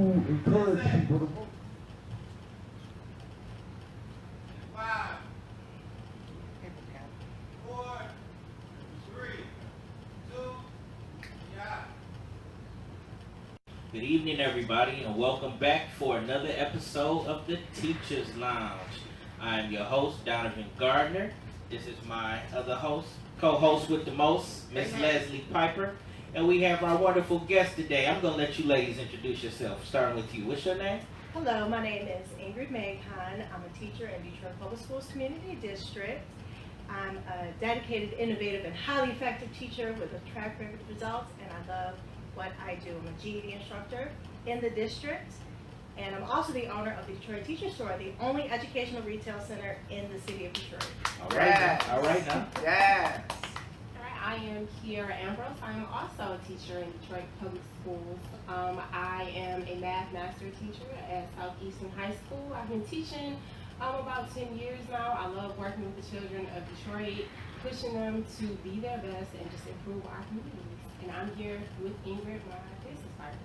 who encourage people to vote. 5, 4, 3, 2, yeah. Good evening, everybody, and welcome back for another episode of the Teacher's Lounge. I'm your host, Donovan Gardner. This is my other host, co-host with the most, Miss Leslie Piper. And we have our wonderful guest today. I'm going to let you ladies introduce yourself, starting with you. What's your name? Hello, my name is Ingrid Macon. I'm a teacher in Detroit Public Schools Community District. I'm a dedicated, innovative, and highly effective teacher with a track record of results, and I love what I do. I'm a GED instructor in the district, and I'm also the owner of the Detroit Teacher Store, the only educational retail center in the city of Detroit. All right, yes. All right now. Yes. I am Kiara Ambrose. I am also a teacher in Detroit Public Schools. I am a math master teacher at Southeastern High School. I've been teaching about 10 years now. I love working with the children of Detroit, pushing them to be their best and just improve our communities. And I'm here with Ingrid, my business partner.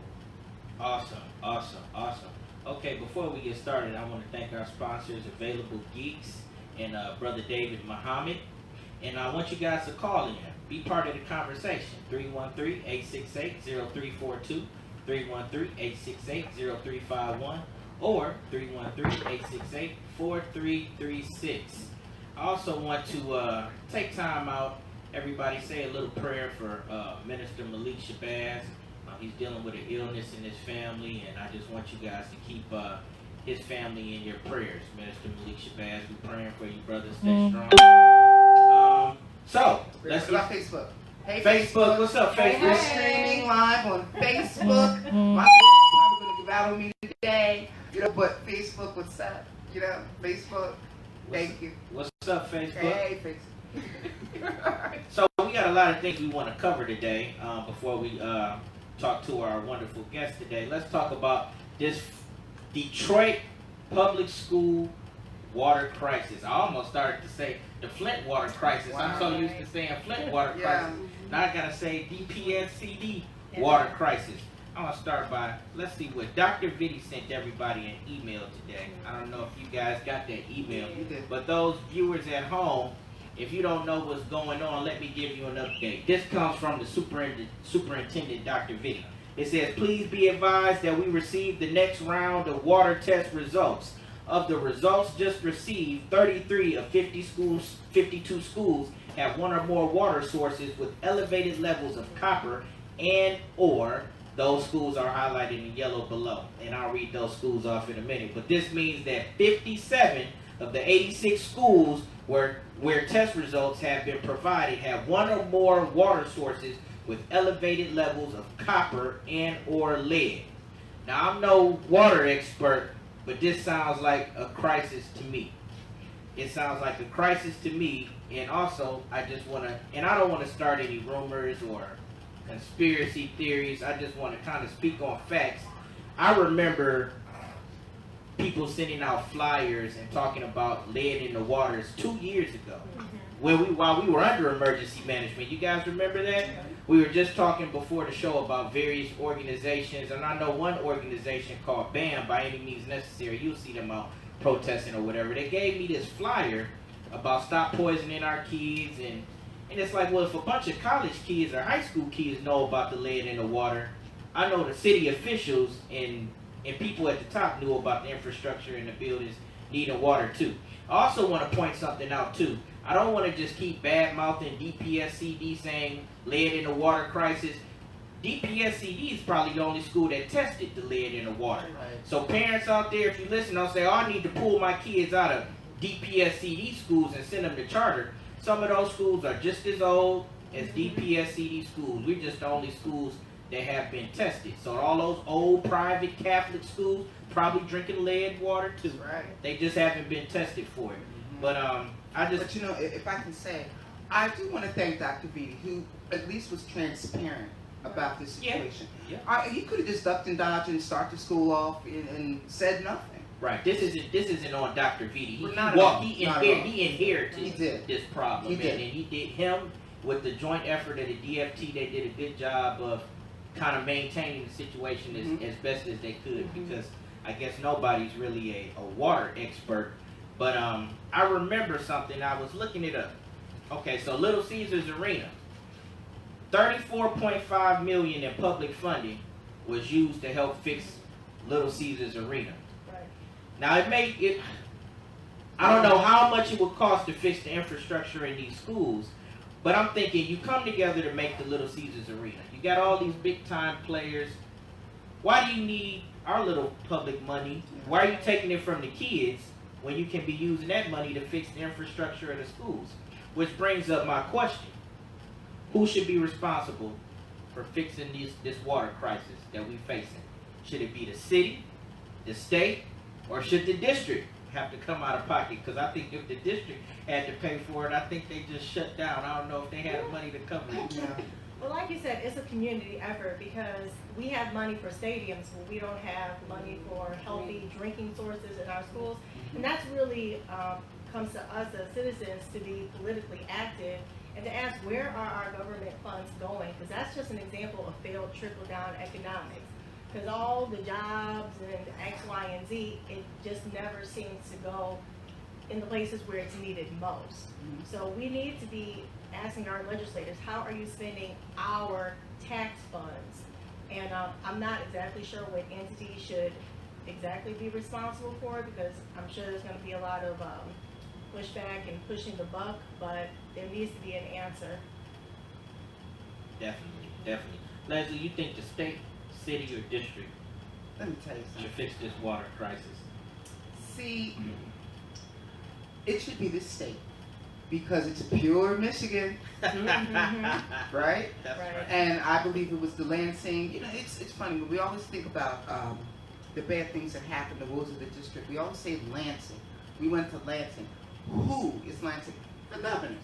Awesome, awesome, awesome. Okay, before we get started, I want to thank our sponsors, Available Geeks and Brother David Muhammad. And I want you guys to call in. Be part of the conversation. 313-868-0342, 313-868-0351, or 313-868-4336. I also want to take time out. Everybody say a little prayer for Minister Malik Shabazz. He's dealing with an illness in his family, and I just want you guys to keep his family in your prayers. Minister Malik Shabazz, we're praying for you, brother. Stay strong. So, let's get Facebook. Hey, Facebook, what's up, Facebook? We're streaming live on Facebook. My Facebook probably going to give out on me today. You know, but Facebook, what's up? You know, Facebook. Thank you. What's up, Facebook? Hey, Facebook. So, we got a lot of things we want to cover today before we talk to our wonderful guest today. Let's talk about this Detroit public school water crisis. I almost started to say the Flint water crisis. Wow. I'm so used to saying Flint water crisis. Now I gotta say DPSCD water crisis. I want to start by, let's see what Dr. Vitti sent everybody an email today. I don't know if you guys got that email, but those viewers at home, if you don't know what's going on, let me give you an update. This comes from the Superintendent Dr. Vitti. It says, please be advised that we received the next round of water test results. Of the results just received, 33 of 52 schools have one or more water sources with elevated levels of copper and or those schools are highlighted in yellow below. And I'll read those schools off in a minute. But this means that 57 of the 86 schools where test results have been provided have one or more water sources with elevated levels of copper and or lead. Now, I'm no water expert, but this sounds like a crisis to me. It sounds like a crisis to me, and also I just want to, and I don't want to start any rumors or conspiracy theories. I just want to kind of speak on facts. I remember people sending out flyers and talking about lead in the waters 2 years ago, while we were under emergency management. You guys remember that? We were just talking before the show about various organizations, and I know one organization called BAM, By Any Means Necessary. You'll see them out protesting or whatever. They gave me this flyer about stop poisoning our kids, and it's like, well, if a bunch of college kids or high school kids know about the lead in the water, I know the city officials and people at the top knew about the infrastructure and the buildings needing water too. I also want to point something out too. I don't want to just keep bad-mouthing DPSCD saying lead in the water crisis. DPSCD is probably the only school that tested the lead in the water. Right. So parents out there, if you listen, don't say, oh, I need to pull my kids out of DPSCD schools and send them to charter. Some of those schools are just as old as DPSCD schools. We're just the only schools that have been tested. So all those old private Catholic schools probably drinking lead water too. Right. They just haven't been tested for it. But But you know, if I can say, I do want to thank Dr. Vitti, who at least was transparent about this situation. Yeah. He could have just ducked and dodged and started the school off and said nothing. Right. This isn't on Dr. Vitti. He inherited this problem. And he did him with the joint effort of the DFT. They did a good job of kind of maintaining the situation as best as they could, because I guess nobody's really a water expert. But I remember something. I was looking it up. Okay, so Little Caesars Arena, $34.5 million in public funding was used to help fix Little Caesars Arena. Right. Now I don't know how much it would cost to fix the infrastructure in these schools, but I'm thinking you come together to make the Little Caesars Arena. You got all these big time players. Why do you need our little public money? Why are you taking it from the kids when you can be using that money to fix the infrastructure of the schools? Which brings up my question. Who should be responsible for fixing this water crisis that we're facing? Should it be the city, the state, or should the district have to come out of pocket? Because I think if the district had to pay for it, I think they just shut down. I don't know if they had the money to cover it. Yeah. Well, like you said, it's a community effort because we have money for stadiums, but we don't have money for healthy drinking sources in our schools. And that's really comes to us as citizens to be politically active and to ask, where are our government funds going? Because that's just an example of failed trickle-down economics. Because all the jobs and X, Y, and Z, it just never seems to go in the places where it's needed most. So we need to be asking our legislators, how are you spending our tax funds? And I'm not exactly sure what entity should exactly be responsible for it, because I'm sure there's going to be a lot of pushback and pushing the buck, but there needs to be an answer. Definitely. Leslie, you think the state, city, or district Let me tell you should something. fix this water crisis? See, it should be the state because it's pure Michigan, right? That's Right. right. And I believe it was the Lansing. You know, it's funny, but we always think about the bad things that happened to those of the district. We always say Lansing. We went to Lansing. Who is Lansing? The governor.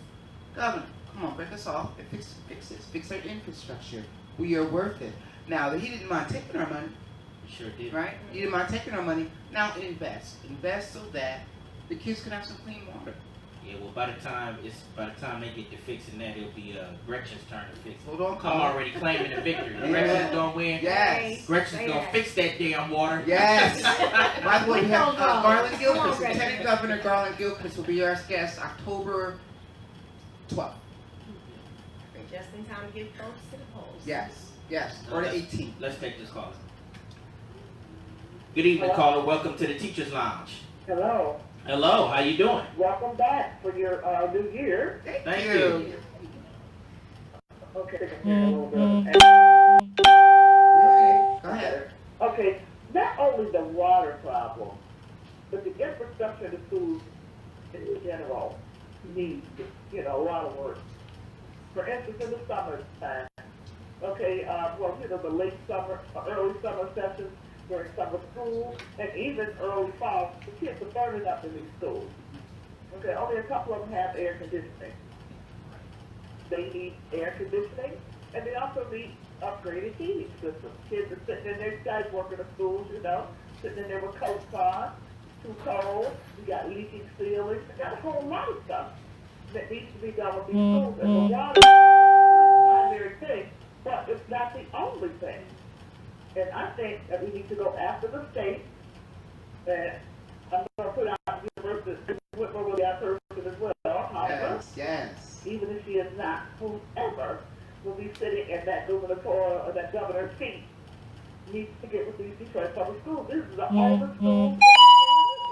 Governor, come on, break us off and fix our infrastructure. We are worth it. Now, he didn't mind taking our money, Sure did. right? He didn't mind taking our money. Now invest. Invest so that the kids can have some clean water. Yeah, well, by the time they get to fixing that, it'll be Gretchen's turn to fix it. Hold on, I'm Carl. already claiming the victory. Yeah. Gretchen's gonna win. Yes. Gretchen's gonna fix that damn water. Yes. By the way, we have Garland Come on, Gilchrist, Gretchen. Lieutenant Governor Garland Gilchrist will be our guest October 12th. Just in time to get folks to the polls. Yes, or the 18th. Let's take this caller. Good evening, caller. Welcome to the Teachers Lounge. Hello. Hello, how you doing? Welcome back for your new year. Thank you. Okay. A little bit. Okay, go ahead. Okay. Not only the water problem, but the infrastructure of the schools in general needs, a lot of work. For instance, in the summertime, okay, the late summer, early summer sessions, during summer school, and even early fall, the kids are burning up in these schools. Okay, only a couple of them have air conditioning. They need air conditioning, and they also need upgraded heating systems. Kids are sitting in their guys working the schools, sitting in there with coats on, too cold. We got leaking ceilings. We got a whole lot of stuff that needs to be done with these schools. And the water is the primary thing, but it's not the only thing. And I think that we need to go after the state, and I'm going to put out University Whitmer will be our person as well. However, Yes. even if she is not, whoever will be sitting in that gubernatorial or that governor's seat needs to get with these Detroit public schools. This is the oldest school in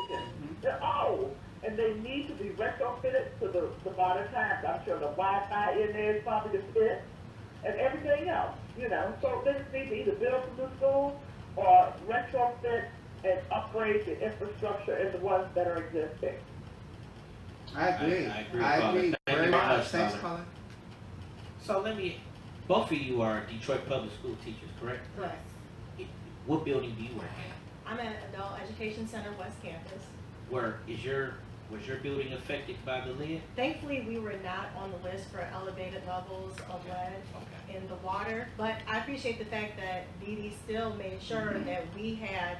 Michigan. They're old, and they need to be retrofitted to the modern times. I'm sure the Wi-Fi in there is probably the fit, and everything else, So they need to either build some new schools or retrofit and upgrade the infrastructure in the ones that are existing. I agree. I agree, I caller. agree. Thank Very you very much. much, Thanks, caller. caller. So both of you are Detroit public school teachers, correct? Correct. What building do you work in? I'm at Adult Education Center West Campus. Was your building affected by the lid? Thankfully, we were not on the list for elevated levels of lead in the water, but I appreciate the fact that Dee Dee still made sure that we had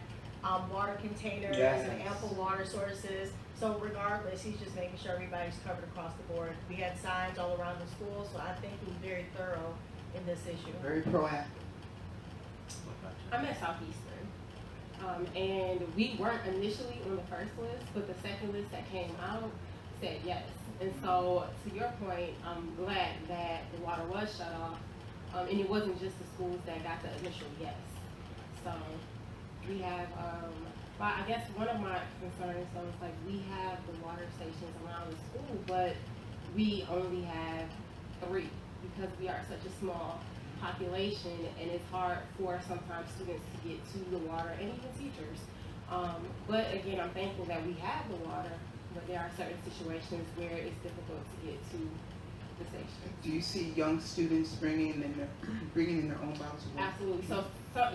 water containers and ample water sources. So regardless, he's just making sure everybody's covered across the board. We had signs all around the school, so I think he was very thorough in this issue. Very proactive. I'm at Southeastern. And we weren't initially on the first list, but the second list that came out said yes. And so, to your point, I'm glad that the water was shut off, and it wasn't just the schools that got the initial yes. So, we have, well, I guess one of my concerns, though, is like we have the water stations around the school, but we only have 3 because we are such a small population, and it's hard for sometimes students to get to the water and even teachers. But again, I'm thankful that we have the water, but there are certain situations where it's difficult to get to the station. Do you see young students bringing in their own bottles of water? Absolutely. So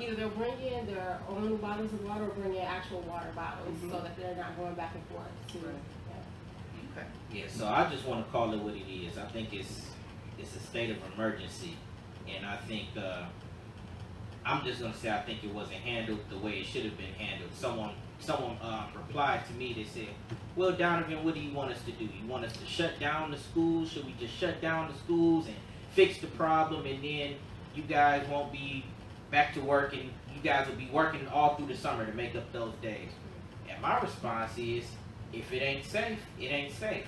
either they're bringing their own bottles of water or bringing actual water bottles so that they're not going back and forth. Okay. Yeah, so I just want to call it what it is. I think it's a state of emergency, and I think I'm just gonna say I think it wasn't handled the way it should have been handled. Someone replied to me. They said, "Well, Donovan, what do you want us to do? You want us to shut down the schools? Should we just shut down the schools and fix the problem, and then you guys won't be back to work, and you guys will be working all through the summer to make up those days?" And my response is, if it ain't safe, it ain't safe.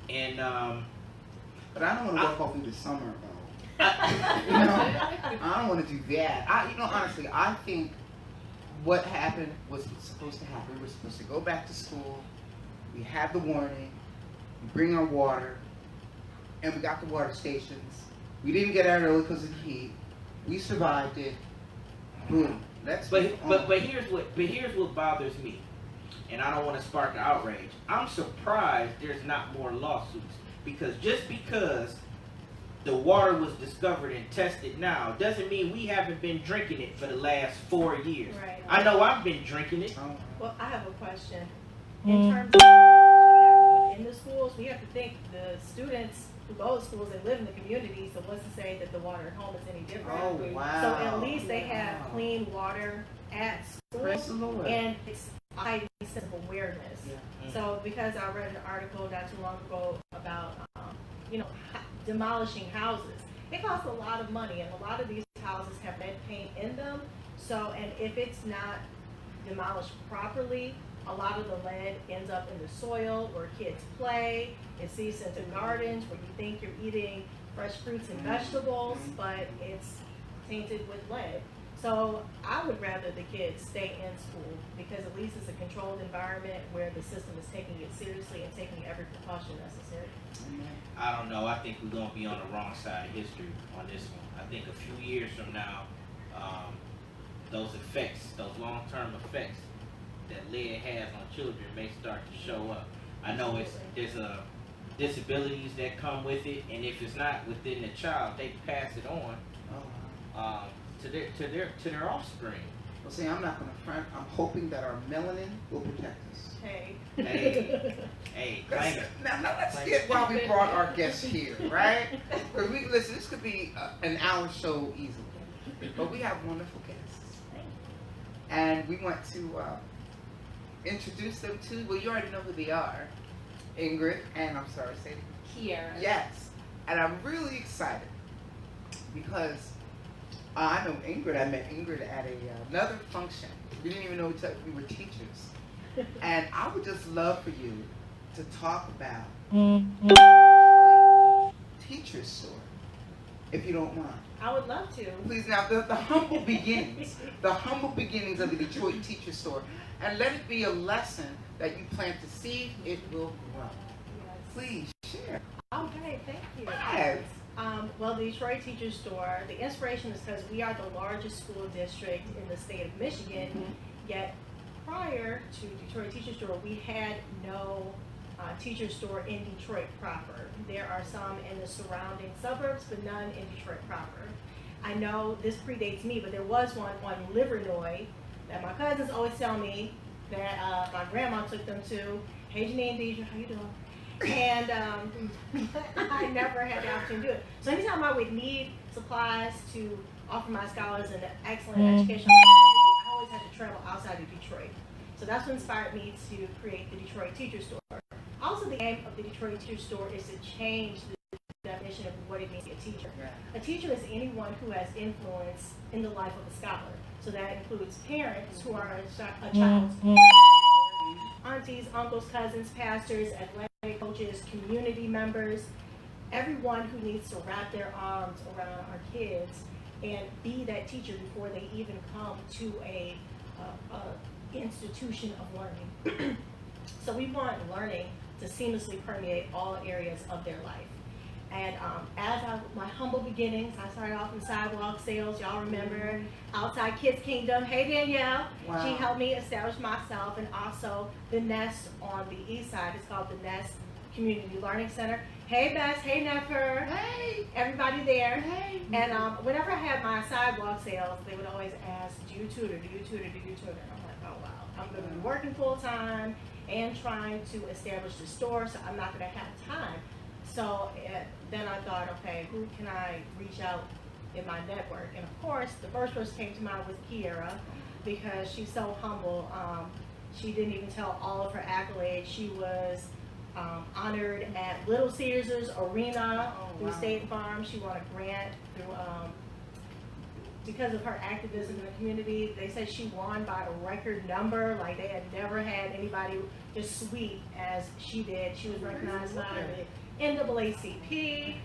And but I don't want to work all through the summer, though. I don't want to do that. Honestly, I think what happened was supposed to happen. We were supposed to go back to school. We had the warning. We bring our water, and we got the water stations. We didn't get out early because of the heat. We survived it. Boom. But here's what bothers me, and I don't want to spark outrage. I'm surprised there's not more lawsuits, because just because the water was discovered and tested now doesn't mean we haven't been drinking it for the last 4 years. Right. I know I've been drinking it. Well, I have a question. In terms of in the schools, we have to think the students who go to schools and live in the community, so what's to say that the water at home is any different? Oh, wow. So at least they have clean water at school, Praise the Lord. and it's a high sense of awareness. Yeah. So because I read an article not too long ago about, demolishing houses, it costs a lot of money, and a lot of these houses have lead paint in them. So, and if it's not demolished properly, a lot of the lead ends up in the soil where kids play. It seeps into gardens where you think you're eating fresh fruits and vegetables, but it's tainted with lead. So I would rather the kids stay in school, because at least it's a controlled environment where the system is taking it seriously and taking every precaution necessary. I don't know. I think we're going to be on the wrong side of history on this one. I think a few years from now, those effects, those long-term effects that lead has on children may start to show up. I know there's disabilities that come with it, and if it's not within the child, they pass it on to their offspring. Well, see, I'm not going to front. I'm hoping that our melanin will protect us. Hey. Claim it. Now let's get why we brought our guests here, right? Because listen, this could be an hour show easily, but we have wonderful guests, and we want to introduce them to. Well, you already know who they are, Ingrid, and I'm sorry, say it. Here. Yes, and I'm really excited because I know Ingrid. I met Ingrid at another function. We didn't even know each other. We were teachers. And I would just love for you to talk about teacher store, if you don't mind. I would love to. Please, now the humble beginnings, of the Detroit Teacher Store, and let it be a lesson that you plant the seed, it will grow. Yes. Please share. Okay, thank you. Yes. Well, the Detroit Teacher Store, the inspiration is because we are the largest school district in the state of Michigan, yet prior to Detroit Teacher Store, we had no teacher store in Detroit proper. There are some in the surrounding suburbs, but none in Detroit proper. I know this predates me, but there was one on Livernois that my cousins always tell me that my grandma took them to. Hey, Janine, Deidre, how you doing? And I never had the opportunity to do it. So anytime I would need supplies to offer my scholars an excellent educational opportunity, I always had to travel outside of Detroit. So that's what inspired me to create the Detroit Teacher Store. Also, the aim of the Detroit Teacher Store is to change the definition definition of what it means to be a teacher. Yeah. A teacher is anyone who has influence in the life of a scholar. So that includes parents who are a child's aunties, uncles, cousins, pastors, athletic coaches, community members, everyone who needs to wrap their arms around our kids and be that teacher before they even come to a institution of learning. So we want learning to seamlessly permeate all areas of their life. And my humble beginnings, I started off in sidewalk sales. Y'all remember outside Kids Kingdom. Hey Danielle, Wow. She helped me establish myself, and also the Nest on the east side. It's called the Nest Community Learning Center. Hey Bess, hey Nefer, Hey. everybody there. Hey. And whenever I had my sidewalk sales, they would always ask, do you tutor, do you tutor, do you tutor? And I'm like, oh wow, I'm going to be working full time and trying to establish the store, so I'm not going to have time. So then I thought, okay, who can I reach out in my network? And of course, the first person came to mind was Kiera, because she's so humble. She didn't even tell all of her accolades. She was honored at Little Caesars Arena through State Farm. She won a grant through because of her activism in the community. They said she won by a record number. Like, they had never had anybody just sweet as she did. She was recognized by the NAACP,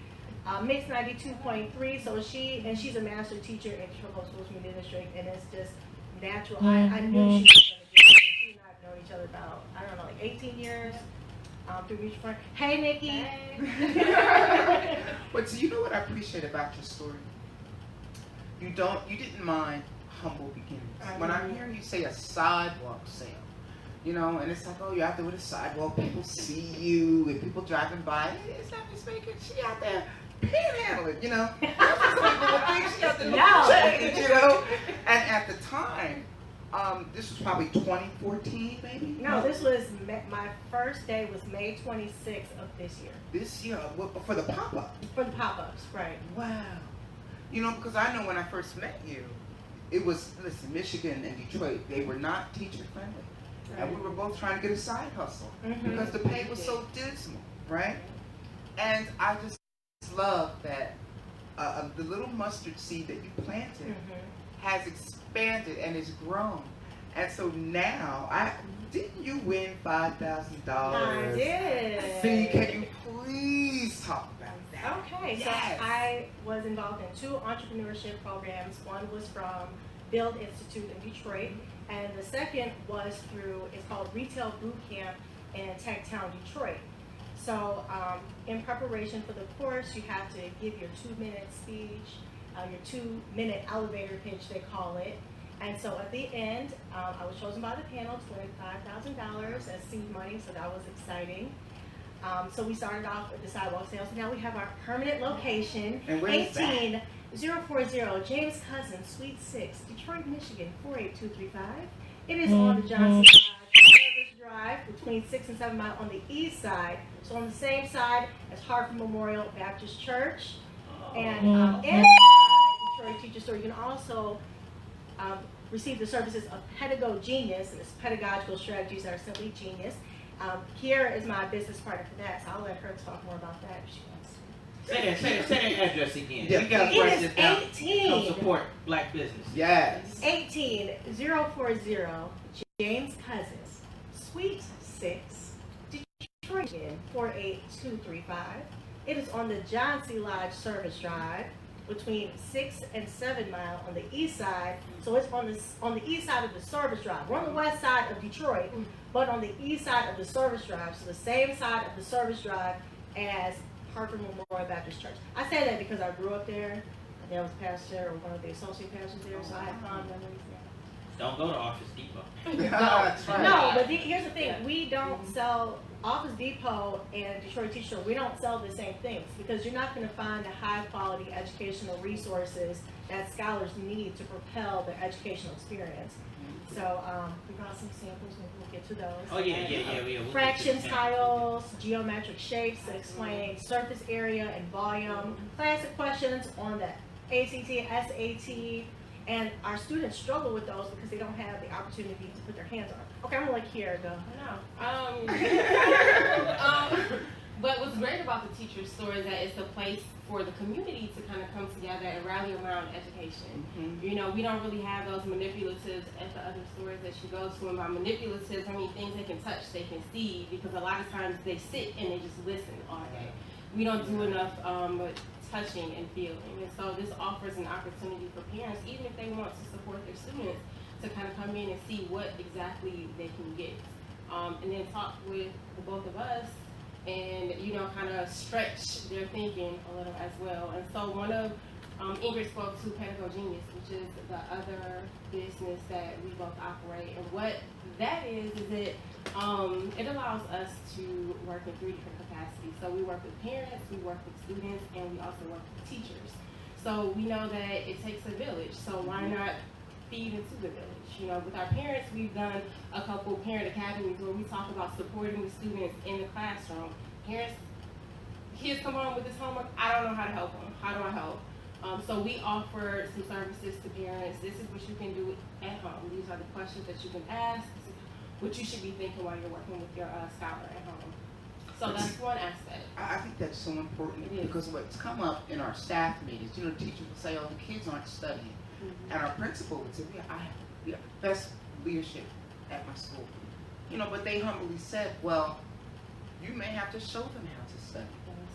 Mix 92.3. So she's a master teacher in Detroit Public Schools Community District, and it's just natural. I knew she was going to do it. She and I have known each other about, I don't know, like 18 years. Through mutual friend. Hey, Nikki. Hey. But so you know what I appreciate about your story? You didn't mind humble beginnings. When I'm hearing you say a sidewalk sale, you know, and it's like, oh, you're out there with a sidewalk, people see you, and people driving by, hey, it's not Miss Macon, she out there panhandling, you know. That's what some people will think, she out there change, you know. And at the time, this was probably 2014, maybe? No, this was, my first day was May 26th of this year. This year, for the pop-up? For the pop-ups, right. Wow. You know, because I know when I first met you, it was, listen, Michigan and Detroit, they were not teacher friendly. Right. And we were both trying to get a side hustle because the pay was so dismal, right? And I just love that the little mustard seed that you planted has expanded and has grown. And so now, didn't you win $5,000? I did. See, can you please talk about that? Okay, yes. So I was involved in 2 entrepreneurship programs. One was from Build Institute in Detroit, and the second was through, it's called Retail Boot Camp in Tech Town, Detroit. So in preparation for the course, you have to give your 2-minute speech, your 2-minute elevator pitch, they call it. And so at the end, I was chosen by the panel to win $5,000 as seed money, so that was exciting. So we started off with the sidewalk sales, and now we have our permanent location, 18040 James Cousins, Suite 6, Detroit, Michigan, 48235. It is on the Johnson Service Drive between 6 and 7 Mile on the east side, so on the same side as Hartford Memorial Baptist Church. And inside Detroit Teacher Store, you can also receive the services of Pedagogue Genius, and its pedagogical strategies that are simply genius. Kiera is my business partner for that, so I'll let her talk more about that if she wants to. Say that address again. Yeah. We got to write this down. 18. Help support black business. Yes. 18040 James Cousins, Suite 6, Detroit, 48235. It is on the John C. Lodge Service Drive between 6 and 7 Mile on the east side. So it's on the east side of the service drive. We're on the west side of Detroit, but on the east side of the service drive. So the same side of the service drive as Hartford Memorial Baptist Church. I say that because I grew up there. There was a pastor or one of the associate pastors there, so I have fond memories there. Don't go to Office Depot. That's right. No, but here's the thing. We don't sell, Office Depot and Detroit Teacher Store, we don't sell the same things because you're not going to find the high quality educational resources that scholars need to propel their educational experience. So we brought some samples, maybe we'll get to those. Oh yeah. We'll Fraction tiles, geometric shapes that explain surface area and volume, classic questions on the ACT, SAT, and our students struggle with those because they don't have the opportunity to put their hands on it. Okay, I'm gonna let Kiera go. But what's great about the teacher store is that it's a place for the community to kind of come together and rally around education. You know, we don't really have those manipulatives at the other stores that you go to. And by manipulatives, I mean things they can touch, they can see, because a lot of times they sit and they just listen all day. We don't do enough touching and feeling. And so this offers an opportunity for parents, even if they want to support their students, to kind of come in and see what exactly they can get. And then talk with the both of us and, you know, kind of stretch their thinking a little as well. And so one of, Ingrid spoke to Pedagogenius, which is the other business that we both operate. And what that is it allows us to work in 3 different capacities. So we work with parents, we work with students, and we also work with teachers. So we know that it takes a village, so why not feed into the village? You know, with our parents, we've done a couple parent academies where we talk about supporting the students in the classroom. Parents, kids come home with this homework, I don't know how to help them. How do I help? So we offer some services to parents. This is what you can do at home. These are the questions that you can ask. This is what you should be thinking while you're working with your scholar at home. So that's one aspect. I think that's so important because what's come up in our staff meetings, you know, teachers will say, oh, the kids aren't studying. And our principal would say, we have the best leadership at my school. You know, but they humbly said, well, you may have to show them how to study.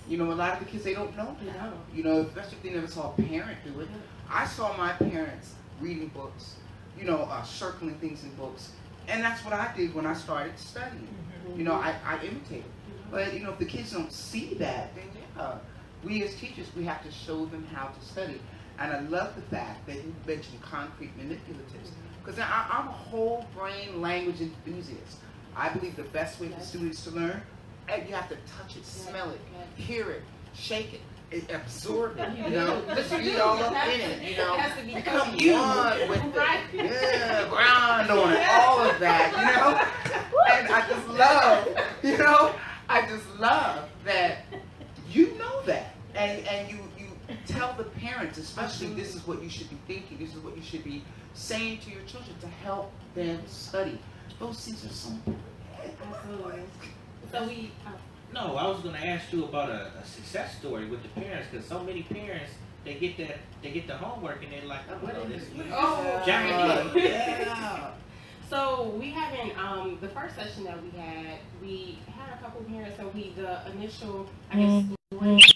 You know, a lot of the kids, they don't know how. You know, especially if they never saw a parent do it. I saw my parents reading books, you know, circling things in books. And that's what I did when I started studying. You know, I imitated. But, you know, if the kids don't see that, then yeah, we as teachers, we have to show them how to study. And I love the fact that you mentioned concrete manipulatives. Because I'm a whole brain language enthusiast. I believe the best way for students to learn, and you have to touch it, smell it, hear it, shake it, absorb it, you know, just be all up in it, you know, become one with it, yeah, grind on it, all of that, you know, and I just love, you know, I just love that you know that, and you tell the parents, especially, this is what you should be thinking, this is what you should be saying to your children to help them study. Those things are so important. Absolutely. So we. No, I was going to ask you about a success story with the parents, because so many parents, they get the homework and they're like, oh, what is this? Oh, yeah. So we haven't. The first session that we had a couple parents, and the initial, I guess, story was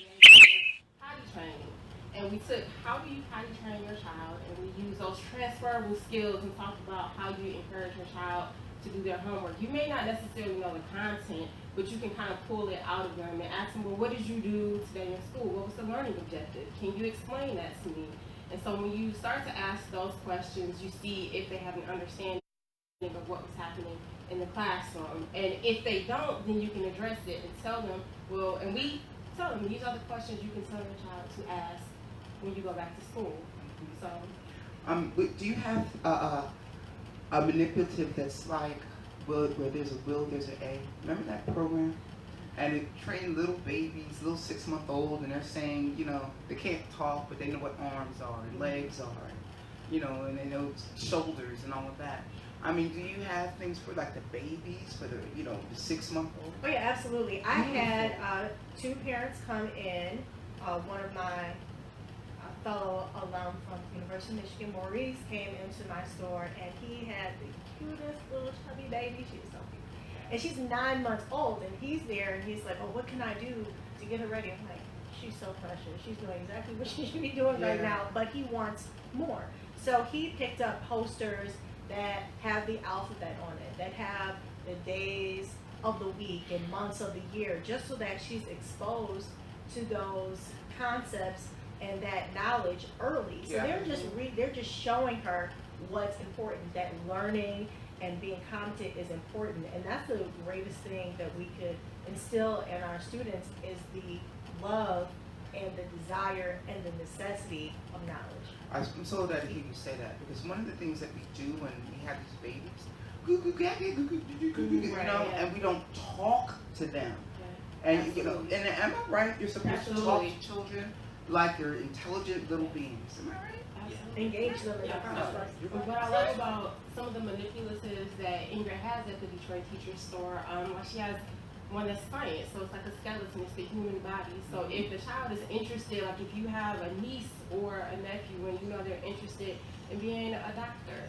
potty training. And we took, how do you potty train your child? And we use those transferable skills and talked about how you encourage your child to do their homework. You may not necessarily know the content, but you can kind of pull it out of them and ask them, well, what did you do today in school? What was the learning objective? Can you explain that to me? And so when you start to ask those questions, you see if they have an understanding of what was happening in the classroom. And if they don't, then you can address it and tell them, well, and we tell them, these are the questions you can tell your child to ask when you go back to school. So, do you have a manipulative that's like, where there's a will, there's an A? Remember that program? And it trained little babies, little 6-month-old, and they're saying, you know, they can't talk, but they know what arms are and legs are, you know, and they know shoulders and all of that. I mean, do you have things for like the babies, for the, you know, the 6-month-old? Oh yeah, absolutely. I had 2 parents come in. One of my fellow alum from the University of Michigan, Maurice, came into my store, and he had the cutest little chubby baby. She was so cute. And she's 9 months old, and he's there, and he's like, oh, what can I do to get her ready? I'm like, she's so precious. She's doing exactly what she should be doing right now, but he wants more. So he picked up posters that have the alphabet on it, that have the days of the week and months of the year, just so that she's exposed to those concepts and that knowledge early. So they're just showing her what's important, that learning and being competent is important. And that's the greatest thing that we could instill in our students, is the love and the desire and the necessity of knowledge. I'm so glad to hear you say that, because one of the things that we do when we have these babies, you know, and we don't talk to them. And, you know, and am I right? You're supposed to talk to children like they're intelligent little beings. Am I right? Absolutely. Engage them in the process. What I love about some of the manipulatives that Ingrid has at the Detroit Teacher Store, she has one that's science, so it's like a skeleton, it's the human body. So if the child is interested, like if you have a niece or a nephew and you know they're interested in being a doctor,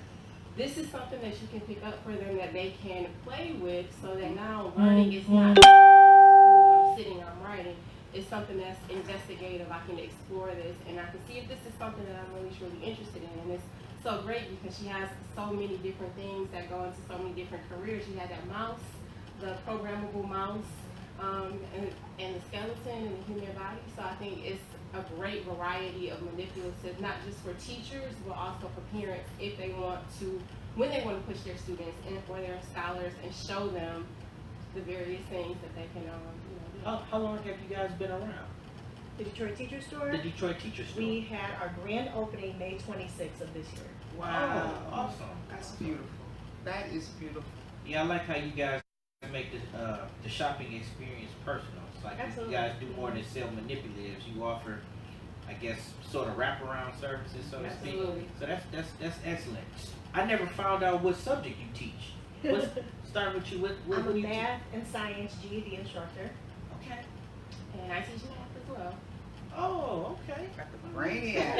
this is something that you can pick up for them that they can play with, so that now learning is not I'm sitting, I'm writing. It's something that's investigative. I can explore this and I can see if this is something that I'm really truly interested in. And it's so great because she has so many different things that go into so many different careers. She had that mouse, the programmable mouse, and the skeleton and the human body. So I think it's a great variety of manipulatives, not just for teachers, but also for parents if they want to, when they want to push their students and for their scholars and show them the various things that they can do. How long have you guys been around? The Detroit Teacher Store? The Detroit Teacher Store. We had our grand opening May 26th of this year. Wow, awesome. That's beautiful. That is beautiful. Yeah, I like how you guys make the shopping experience personal. It's like Absolutely. you guys do more than sell manipulatives. You offer, I guess, sort of wraparound services, so to speak. Absolutely. So that's excellent. I never found out what subject you teach. Start with you. What I'm a do you math and science GED instructor. Okay. And I teach math as well. Oh, okay. Got the brainiac.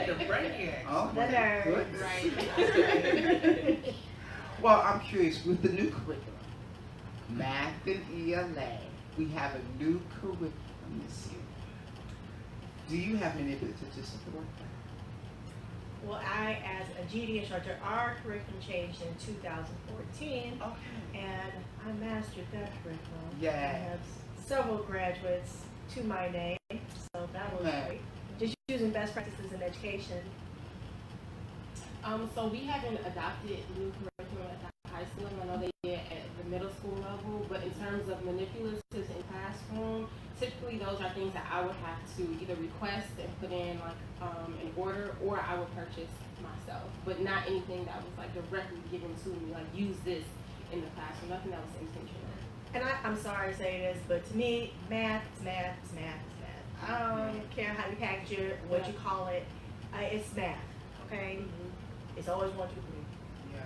The brainiac. Oh The my nerd. goodness. Right. Well, I'm curious, with the new curriculum, math and ELA, we have a new curriculum this year. Do you have manipulatives to support that? Well, I, as a GED instructor, our curriculum changed in 2014, Okay. and I mastered that curriculum. Yeah. I have several graduates to my name, so that was Right. great. Just using best practices in education. So we haven't adopted new curriculum at the high school. I know they did at the middle school level, but in terms of manipulatives in classroom, typically those are things that I would have to either request and put in like an order, or I would purchase myself, but not anything that was like directly given to me, like use this in the classroom, nothing that was intentional. And I'm sorry to say this, but to me, math is math is math is math. I don't care how you package it, what you call it, it's math, okay? It's always 1, 2, 3. Yeah.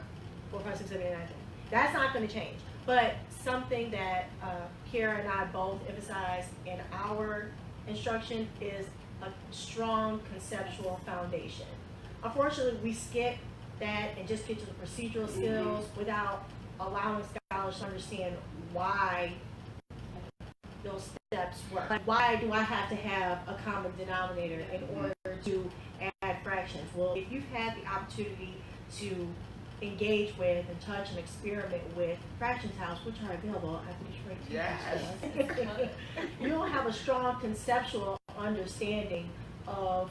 4, 5, 6, 7, 8, 9, 10. That's not going to change. But something that Kara and I both emphasize in our instruction is a strong conceptual foundation. Unfortunately, we skip that and just get to the procedural skills without allowing scholars to understand why those steps work. Like, why do I have to have a common denominator in order to add fractions? Well, if you've had the opportunity to engage with and touch and experiment with fraction tiles, which are available at the Detroit Teacher Store, you don't have a strong conceptual understanding of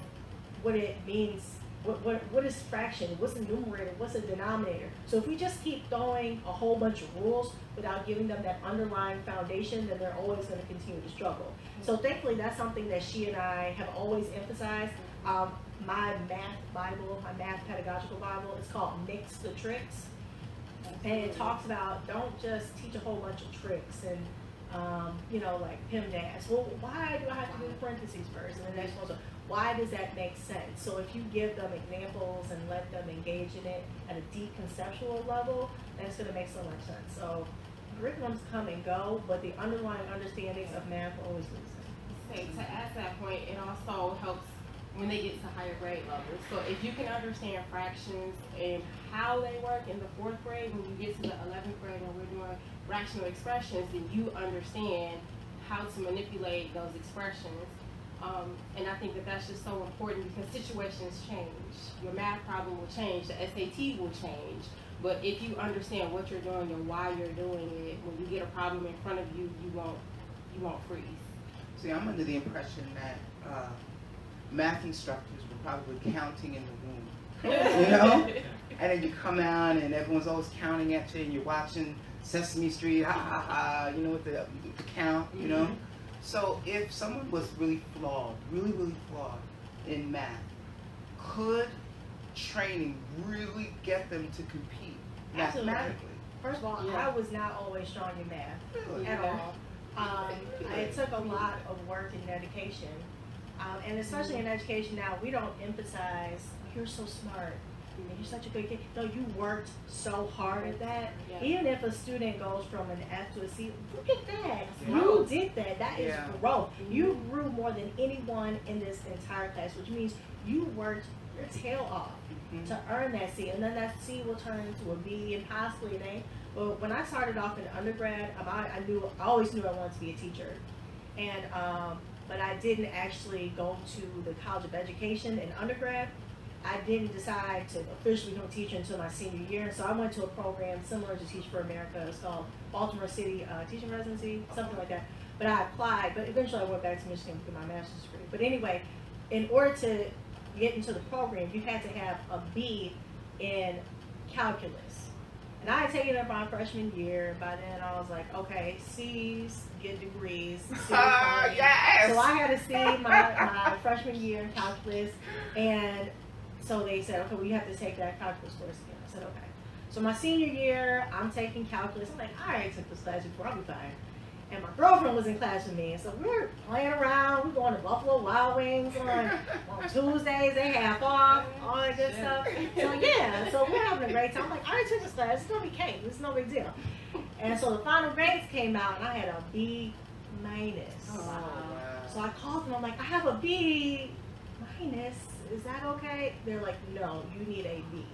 what it means. What is fraction? What's a numerator? What's a denominator? So if we just keep throwing a whole bunch of rules without giving them that underlying foundation, then they're always going to continue to struggle. So thankfully, that's something that she and I have always emphasized. My math Bible, my math pedagogical Bible, is called Mix the Tricks. And it talks about don't just teach a whole bunch of tricks and like PEMDAS. Well, why do I have to do the parentheses first and the next one? So why does that make sense? So if you give them examples and let them engage in it at a deep conceptual level, then it's going to make so much sense. So curriculums come and go, but the underlying understandings of math always lose. Okay, to add to that point, it also helps when they get to higher grade levels. So if you can understand fractions and how they work in the 4th grade, when you get to the 11th grade and we're doing rational expressions, then you understand how to manipulate those expressions. And I think that that's just so important because situations change. Your math problem will change, the SAT will change. But if you understand what you're doing and why you're doing it, when you get a problem in front of you, you won't freeze. See, I'm under the impression that math instructors were probably counting in the room, you know? And then you come out and everyone's always counting at you and you're watching Sesame Street, ha ha ha, you know, with the count, you know? So if someone was really flawed, really flawed in math, could training really get them to compete mathematically? First of all, I was not always strong in math Really? at all. It took a lot of work and dedication. And especially in education now, we don't emphasize, you're so smart. you're such a good kid. No, you worked so hard at that. Yeah. Even if a student goes from an F to a C, look at that. Yeah. You did that. That is Yeah. growth. You grew more than anyone in this entire class, which means you worked your tail off to earn that C. And then that C will turn into a B and possibly an A. But when I started off in undergrad, I always knew I wanted to be a teacher. And, but I didn't actually go to the College of Education in undergrad. I didn't decide to officially become a teacher until my senior year. So I went to a program similar to Teach for America. It's called Baltimore City Teaching Residency, something like that. But I applied, but eventually I went back to Michigan to get my master's degree. But anyway, in order to get into the program, you had to have a B in calculus. And I had taken it my freshman year. By then I was like, okay, C's get degrees. Yes! So I had a C my freshman year in calculus. And so they said, okay, well, you have to take that calculus course again. I said, okay. So my senior year, I'm taking calculus. I'm like, I already took this class before, I'll be fine. And my girlfriend was in class with me. So we're playing around. We're going to Buffalo Wild Wings on Tuesdays. They have off, all that good stuff. So yeah, so we're having a great time. I'm like, I already took this class. It's going to be cake. It's no big deal. And so the final grades came out, and I had a B minus. Oh, wow. So I called them. I'm like, I have a B minus. Is that okay? They're like, no, you need a B.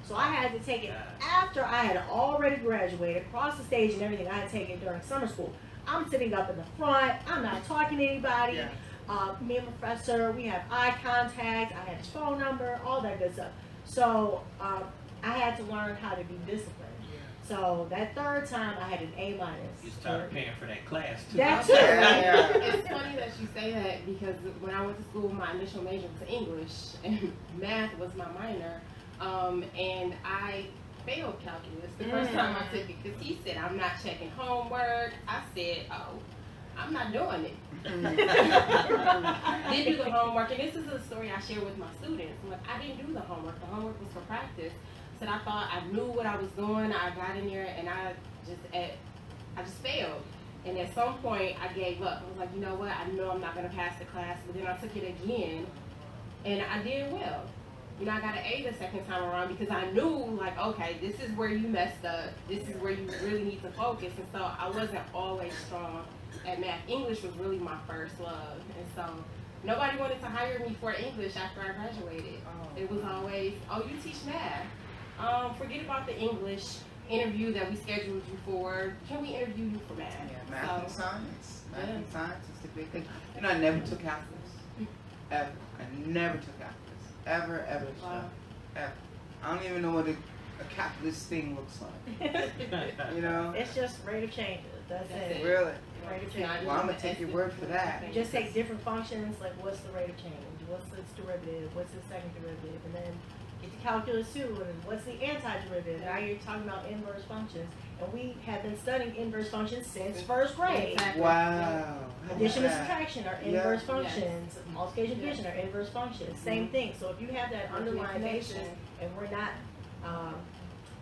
So I had to take it after I had already graduated, across the stage and everything. I had to take it during summer school. I'm sitting up in the front. I'm not talking to anybody. Yeah. Me and my professor, we have eye contact. I had his phone number, all that good stuff. So I had to learn how to be disciplined. So that third time, I had an A minus. You started paying for that class too. That too. Yeah. It's funny that you say that because when I went to school, my initial major was English and math was my minor. And I failed calculus the first time I took it because he said, I'm not checking homework. I said, oh, I'm not doing it. Didn't do the homework. And this is a story I share with my students. Like, I didn't do the homework. The homework was for practice. Said I thought I knew what I was doing. I got in there and I just failed. And at some point I gave up. I was like, you know what? I know I'm not going to pass the class. But then I took it again and I did well. You know, I got an A the second time around because I knew, like, okay, this is where you messed up. This is where you really need to focus. And so I wasn't always strong at math. English was really my first love. And so nobody wanted to hire me for English after I graduated. It was always, oh, you teach math. Forget about the English interview that we scheduled you for. Can we interview you for math? Yeah, math and science. Math and science is the big thing. You know, I never took calculus. Ever. I never took calculus. Ever. Wow. Ever. I don't even know what a calculus thing looks like. You know? It's just rate of changes. That's it. Really? Rate of change. Well, I'm going to take your word for that. You just take different functions, like what's the rate of change, what's its derivative, what's its second derivative, and then get to calculus too, and what's the antiderivative. Now you're talking about inverse functions, and we have been studying inverse functions since first grade. Exactly. Wow. Addition and Yeah. subtraction are Yeah. inverse functions. Multiplication and division are inverse functions. Same thing. So if you have that underlying basis, and we're not,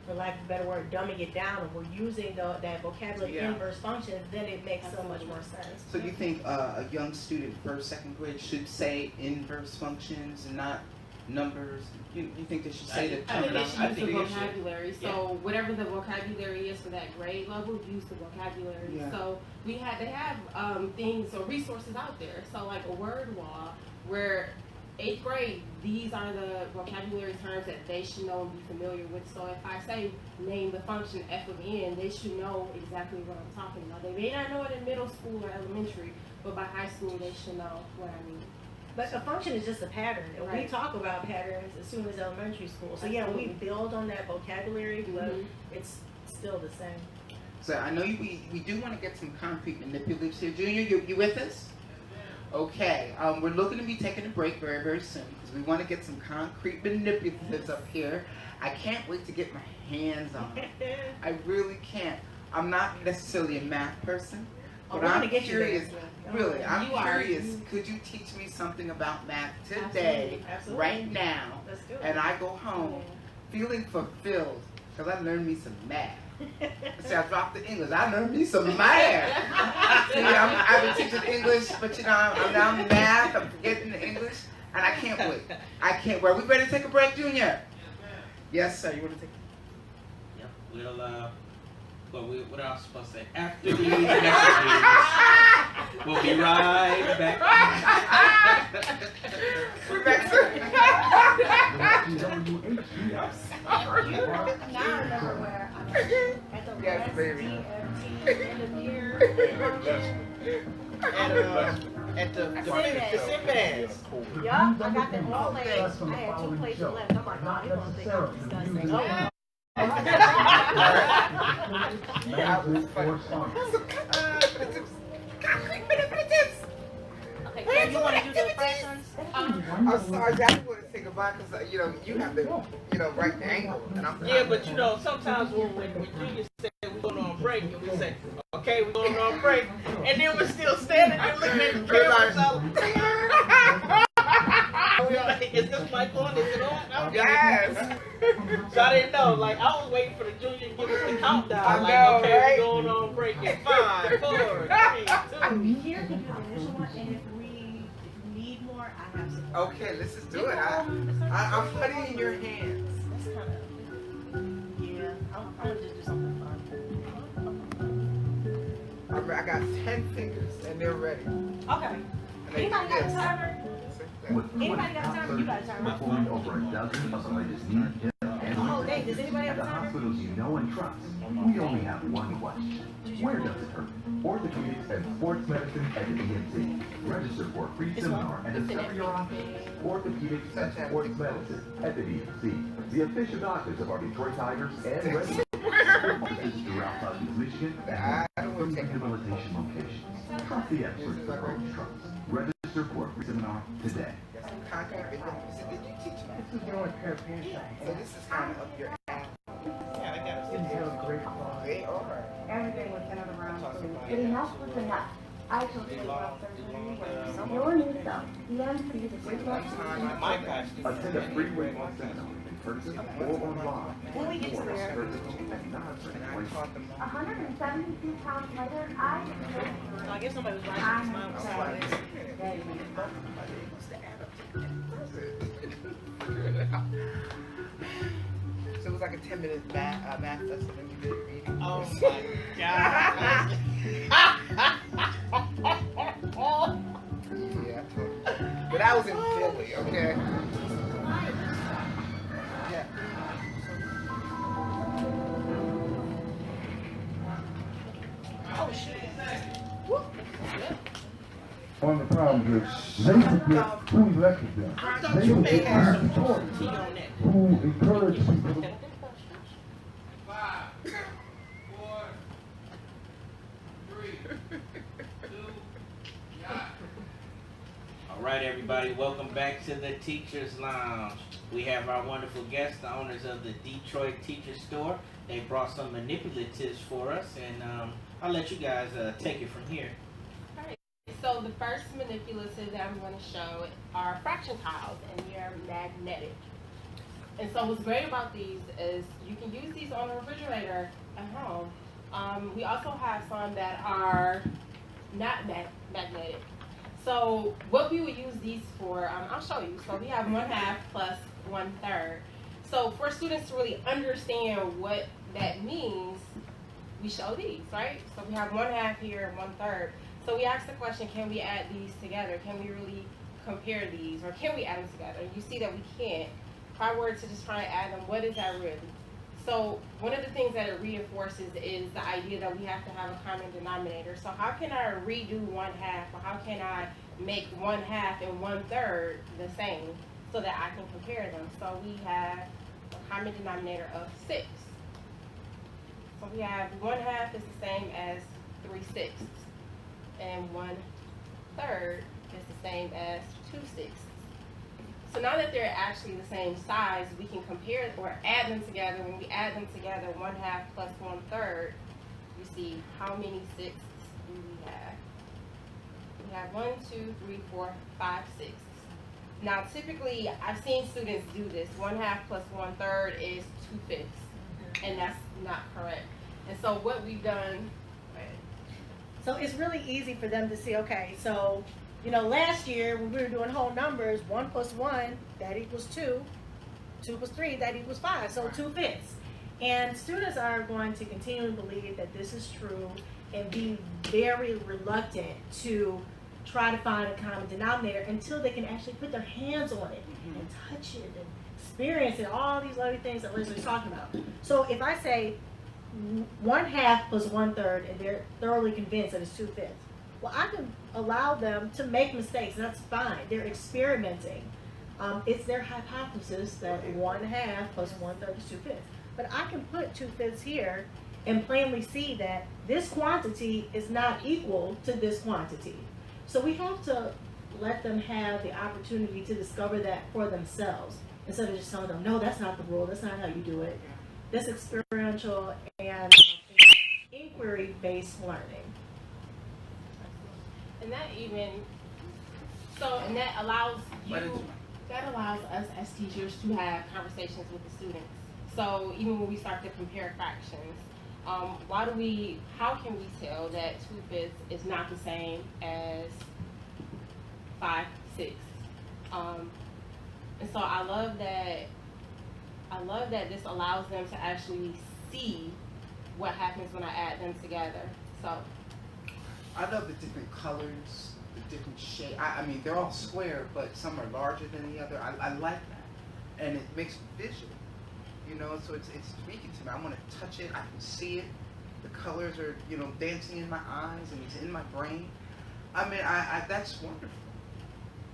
for lack of a better word, dumbing it down, and we're using that vocabulary Yeah. inverse functions, then it makes so much more sense. So you think a young student, first, second grade, should say inverse functions and not numbers? You think they should say the I think they terminology? should use the think they should. vocabulary. So whatever the vocabulary is for that grade level, use the vocabulary. Yeah. So they have things or resources out there. So like a word wall, where 8th grade, these are the vocabulary terms that they should know and be familiar with. So if I say name the function f of n, they should know exactly what I'm talking about. They may not know it in middle school or elementary, but by high school they should know what I mean. But a function is just a pattern, and we Right. talk about patterns as soon as elementary school. So yeah, we build on that vocabulary, but it's still the same. So I know we do want to get some concrete manipulatives here. Junior, you with us? Okay, we're looking to be taking a break very, very soon because we want to get some concrete manipulatives up here. I can't wait to get my hands on it. I really can't. I'm not necessarily a math person, Oh, but we're I'm gonna get you there. curious. Really, I'm You are. curious. Could you teach me something about math today, Absolutely. right now, Let's do it. and I go home feeling fulfilled because I learned me some math. See, I dropped the English. I learned me some math. See, I've been teaching English, but you know, I'm now math. I'm forgetting the English, and I can't wait. I can't wait. Are we ready to take a break, Junior? Yes, sir. You want to take? Yep. What else supposed to say? After these messages, we'll be right back. We're back, sir. Now I remember where I was at the Yes, last baby. DFT end of year. At the Sinbads. Yup, I got them all late. I had 2 plates left. I'm like, oh, you don't think I'm disgusting. Oh, well. Okay, Kim, you want to do the fractions? I'm sorry, I just want to say goodbye because you have the right angle, and I'm Yeah, but sometimes when Junior said we're going on break, and we say, okay, we're going on break, and then we're still standing there looking at the camera. Is this mic on? Is it on? Yes. So I didn't know. Like, I was waiting for the Junior to give us the countdown. I Like, know, okay, right? we're going on break in 5, 4, 3, 2. Here can do the initial one, and if we need more, I have some. Okay, let's just do it. I'm putting it in your hands. That's kind of, yeah, I'm gonna just do something fun. I got 10 fingers, and they're ready. Okay. Anybody got a timer? Anybody got a timer? You got a timer. Performed over a dozen of the latest knee, hip, and Oh, hey, does anybody have at a the timer? hospitals you know and trust, we only have one question. Where does it hurt? Orthopedics and sports medicine at the DPSCD. Register for a free seminar and discover your options. Orthopedics and sports medicine at the DPSCD. The official doctors of our Detroit Tigers and Red Sox. Offices throughout Southeast Michigan and rehabilitation locations. Trust the experts that Roach trusts. Register for a free seminar today. Got some concrete with them. So did you teach me? This is your therapy. So this is kind of up your alley. Yeah, I got it. They are. Everything was centered around food. But enough was enough. I told you about surgery. Your new self. Learn to use a great My gosh. Attend a free weight-loss seminar in person or online. When we get to there. 172 pounds later, I So I guess somebody was writing I'm this mom side. So it was like a 10-minute math lesson and we did reading. Oh my God. Yeah, I told you. But I was in Philly, okay? Yeah. Oh, shit. One of the problems is they forget who elected them. They You may forget have who some supported tea them, on that. who encouraged people to 5, 4, 3, 2, yeah. All right, everybody, welcome back to the Teachers Lounge. We have our wonderful guests, the owners of the Detroit Teacher Store. They brought some manipulatives for us, and I'll let you guys take it from here. So the first manipulative that I'm going to show are fraction tiles, and they're magnetic. And so what's great about these is you can use these on the refrigerator at home. We also have some that are not magnetic. So what we would use these for, I'll show you. So we have 1/2 plus 1/3. So for students to really understand what that means, we show these, right? So we have 1/2 here and 1/3. So we asked the question, can we add these together? Can we really compare these, or can we add them together? You see that we can't. If I were to just try and add them, what is that really? So one of the things that it reinforces is the idea that we have to have a common denominator. So how can I redo 1/2, or how can I make 1/2 and 1/3 the same so that I can compare them? So we have a common denominator of 6. So we have 1/2 is the same as 3/6. And 1/3 is the same as 2/6. So now that they're actually the same size, we can compare or add them together. When we add them together, 1/2 plus 1/3, you see how many sixths do we have? We have 1, 2, 3, 4, 5 sixths. Now typically, I've seen students do this. 1/2 plus 1/3 is 2/5, and that's not correct. And so what we've done. So it's really easy for them to see, okay, so, last year when we were doing whole numbers, 1 plus 1, that equals 2. 2 plus 3, that equals 5, so 2/5. And students are going to continue to believe that this is true and be very reluctant to try to find a common denominator until they can actually put their hands on it and touch it and experience it, all these other things that Liz was talking about. So if I say 1/2 plus 1/3 and they're thoroughly convinced that it's 2/5, well, I can allow them to make mistakes. That's fine. They're experimenting. It's their hypothesis that 1/2 plus 1/3 is 2/5. But I can put 2/5 here and plainly see that this quantity is not equal to this quantity. So we have to let them have the opportunity to discover that for themselves instead of just telling them, no, that's not the rule, that's not how you do it. This experiential and inquiry-based learning. And that allows us as teachers to have conversations with the students. So even when we start to compare fractions, how can we tell that 2/5 is not the same as 5/6? And so I love that this allows them to actually see what happens when I add them together. So I love the different colors, the different shape. I mean, they're all square, but some are larger than the other. I like that, and it makes it visual. You know, so it's speaking to me. I want to touch it. I can see it. The colors are, you know, dancing in my eyes and it's in my brain. I mean, that's wonderful.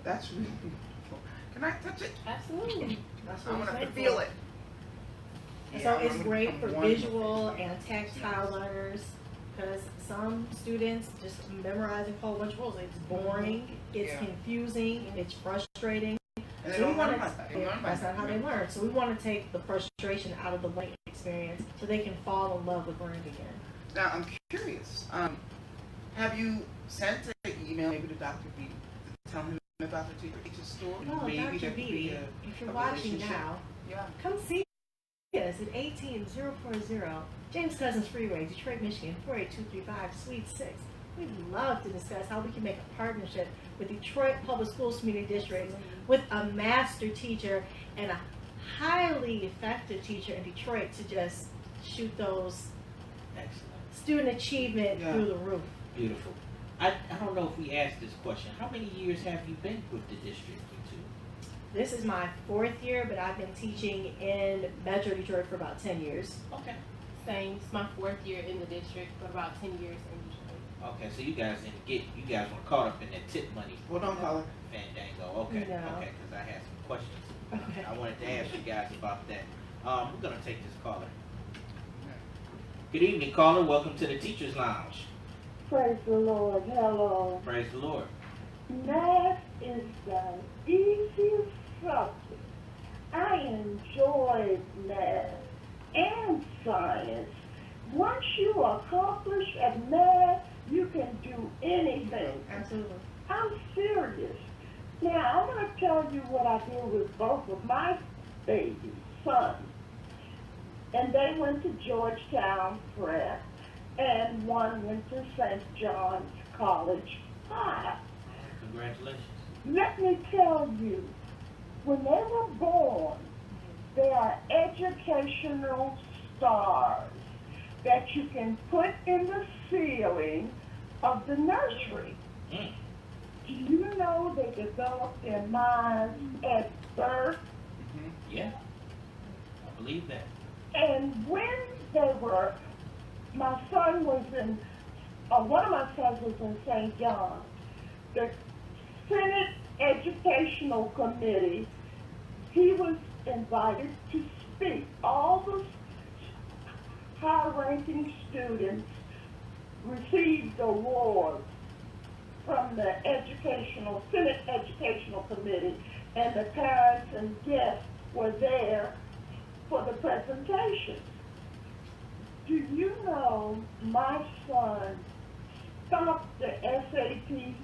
That's really beautiful. Can I touch it? absolutely. I want to feel it. So it's great for visual and tactile learners because some students just memorizing a whole bunch of rules. It's boring, it's confusing, it's frustrating. And they So don't learn like that. that's not how they learn. So we want to take the frustration out of the learning experience so they can fall in love with learning again. Now, I'm curious. Have you sent an email maybe to Dr. B to tell him about the teacher store? Oh, Maybe Dr. there could be B, if you're a watching relationship. now, Yeah. come see us at 18040 James Cousins Freeway, Detroit, Michigan, 48235, Suite 6. We'd love to discuss how we can make a partnership with Detroit Public Schools Community District with a master teacher and a highly effective teacher in Detroit to just shoot those student achievement through the roof. Beautiful. I don't know if we asked this question. How many years have you been with the district, you two? This is my 4th year, but I've been teaching in Metro Detroit for about 10 years. Okay. Same. It's my 4th year in the district, but about 10 years in Detroit. Okay, so you guys were caught up in that tip money. Well, don't call it. Fandango. Okay. No. Okay, because I had some questions. Okay. I wanted to ask you guys about that. We're gonna take this caller. Good evening, caller. Welcome to the Teachers Lounge. Praise the Lord. Hello. Praise the Lord. Math is the easiest subject. I enjoy math and science. Once you accomplish at math, you can do anything. Absolutely. I'm serious. Now, I'm going to tell you what I do with both of my baby sons. And they went to Georgetown Prep, and one went to St. John's College High. Congratulations. Let me tell you, when they were born, they are educational stars that you can put in the ceiling of the nursery. Mm. Do you know they develop their minds at birth? Yeah, I believe that. And when they were, my son was in, one of my sons was in St. John's. The Senate Educational Committee, he was invited to speak. All the high-ranking students received awards from the Senate Educational Committee, and the parents and guests were there for the presentation. Do you know my son stopped the SAT?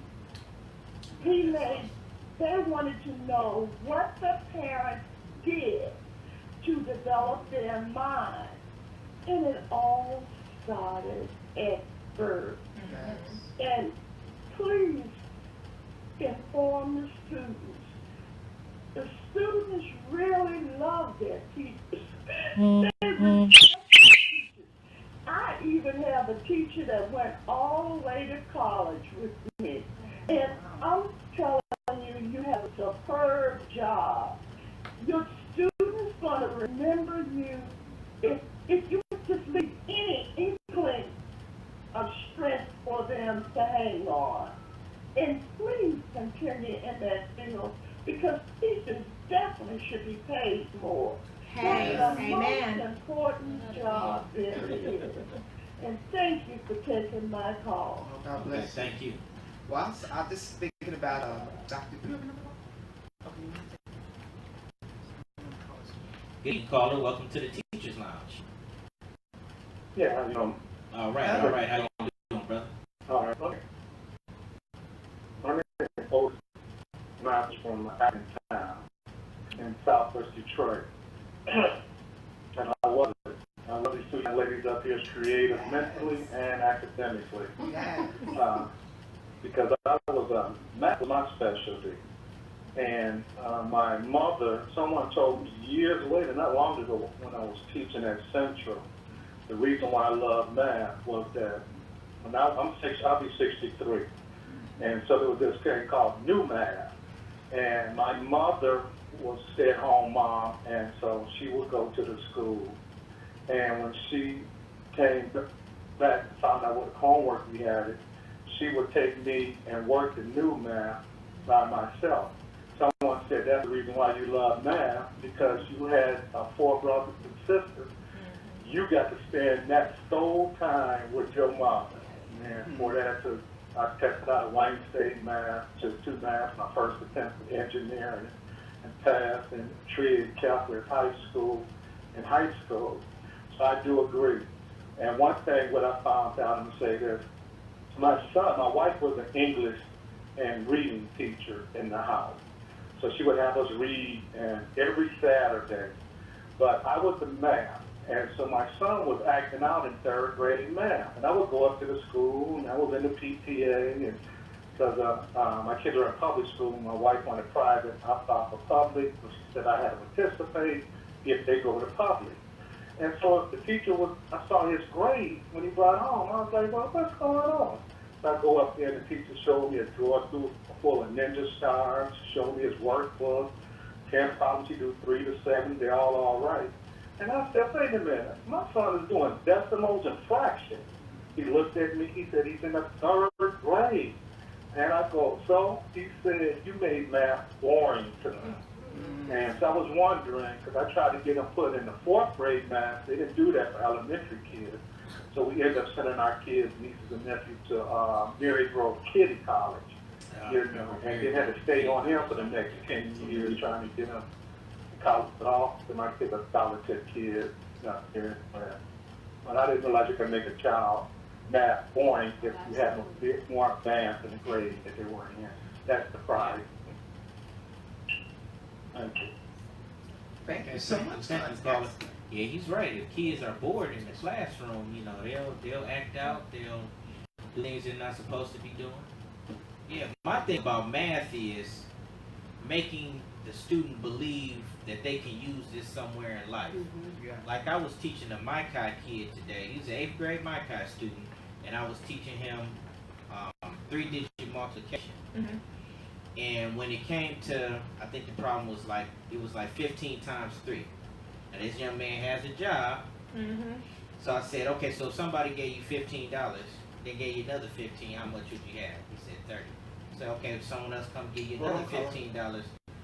They wanted to know what the parents did to develop their mind. And it all started at birth. And please inform the students the students really love their teachers. They respect their teachers. I even have a teacher that went all the way to college with me. And I'm telling you, you have a superb job. Your students going to remember you if you just leave any inkling of strength for them to hang on. And please continue in that field because teachers definitely should be paid more. Hey, That's the amen. most important job there is. And thank you for taking my call. God bless you. Thank you. Well, I'm just thinking about Dr. Good caller. Welcome to the Teachers Lounge. Yeah, how you doing? All right. How you doing, brother? All right. Okay. My name is Otis Miles from Allentown in Southwest Detroit. And I love it. I love these two young ladies up here, creative mentally and academically. Yeah. Because math was my specialty. And my mother, someone told me years later, not long ago, when I was teaching at Central, the reason why I love math was that when I'll be 63. And so there was this thing called New Math. And my mother was a stay-at-home mom, and so she would go to the school. And when she came back and found out what homework we had, she would take me and work the New Math by myself. Someone said that's the reason why you love math, because you had 4 brothers and sisters. You got to spend that sole time with your mother. And for that, I tested out of Wayne State math, just 2 maths, my first attempt at engineering, and passed and treated calculus high school and high school. So I do agree. And one thing what I found out, I'm going to say this, my wife was an English and reading teacher in the house. So she would have us read and every Saturday. But I was the math. And so my son was acting out in 3rd grade math. And I would go up to the school, and I was in the PTA, and because my kids are in public school, and my wife wanted private. I thought for public, but she said I had to participate if they go to public. And so the teacher I saw his grade when he brought home. I was like, well, what's going on? So I go up there, and the teacher showed me a drawer full of ninja stars, showed me his workbook, 10 problems he do 3 to 7, they're all right. And I said, wait a minute, my son is doing decimals and fractions. He looked at me, he said, he's in the 3rd grade. And I go, so? He said, you made math boring to me. And so I was wondering, because I tried to get them put in the 4th grade math, they didn't do that for elementary kids. So we ended up sending our kids, nieces and nephews, to Mary Grove Kitty College. You know, and they had to stay on him for the next 10 years trying to get him to college at all. So my kids are scholarship kids, not here. But I didn't realize you could make a child math boring if you had a bit more advanced in the grade that they were in. That's the prize. Thank you. Thank you so much. Yeah, he's right. If kids are bored in the classroom, you know, they'll act out, they'll do things they're not supposed to be doing. Yeah, my thing about math is making the student believe that they can use this somewhere in life. Yeah. Like I was teaching a Maikai kid today. He's an 8th grade Maikai student, and I was teaching him 3-digit multiplication. And when it came to, I think the problem was it was like 15 times 3. And this young man has a job. So I said, okay, so if somebody gave you $15, they gave you another 15, how much would you have? He said 30. I said, okay, if someone else come give you another $15,